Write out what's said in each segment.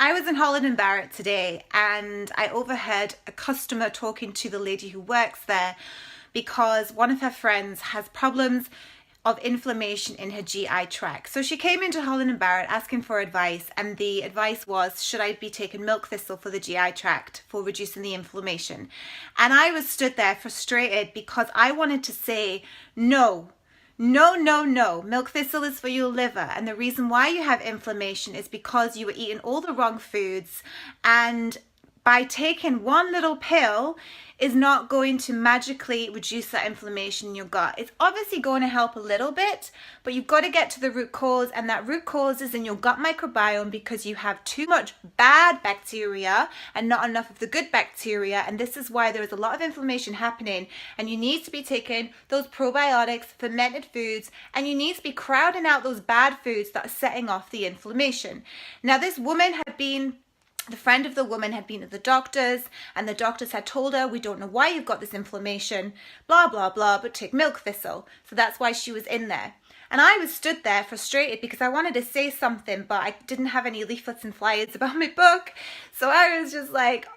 I was in Holland Barrett today and I overheard a customer talking to the lady who works there because one of her friends has problems of inflammation in her GI tract. So she came into Holland Barrett asking for advice, and the advice was, should I be taking milk thistle for the GI tract for reducing the inflammation? And I was stood there frustrated because I wanted to say no. No, no, no. Milk thistle is for your liver. And the reason why you have inflammation is because you were eating all the wrong foods. And by taking one little pill is not going to magically reduce that inflammation in your gut. It's obviously going to help a little bit, but you've got to get to the root cause, and that root cause is in your gut microbiome because you have too much bad bacteria and not enough of the good bacteria, and this is why there is a lot of inflammation happening, and you need to be taking those probiotics, fermented foods, and you need to be crowding out those bad foods that are setting off the inflammation. Now, the friend of the woman had been to the doctors, and the doctors had told her, we don't know why you've got this inflammation, blah, blah, blah, but take milk thistle. So that's why she was in there. And I was stood there frustrated because I wanted to say something, but I didn't have any leaflets and flyers about my book. So I was just like,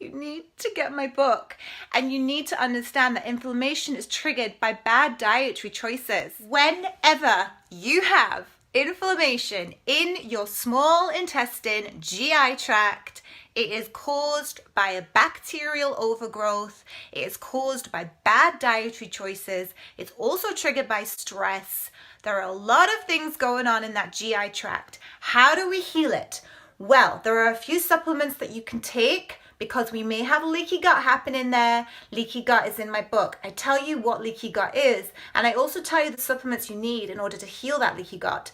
you need to get my book, and you need to understand that inflammation is triggered by bad dietary choices. Whenever you have inflammation in your small intestine, GI tract, it is caused by a bacterial overgrowth. It is caused by bad dietary choices. It's also triggered by stress. There are a lot of things going on in that GI tract. How do we heal it? Well, there are a few supplements that you can take because we may have leaky gut happening there. Leaky gut is in my book. I tell you what leaky gut is, and I also tell you the supplements you need in order to heal that leaky gut.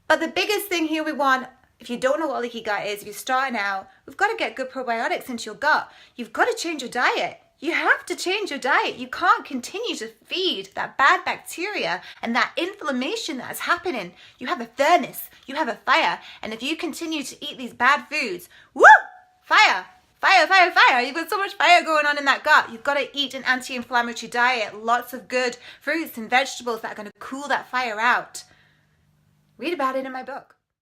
But the biggest thing here we want, if you don't know what leaky gut is, if you're starting out, we've got to get good probiotics into your gut. You've got to change your diet. You have to change your diet. You can't continue to feed that bad bacteria and that inflammation that is happening. You have a furnace, you have a fire, and if you continue to eat these bad foods, woo, fire. Fire, fire, fire. You've got so much fire going on in that gut. You've got to eat an anti-inflammatory diet, lots of good fruits and vegetables that are going to cool that fire out. Read about it in my book.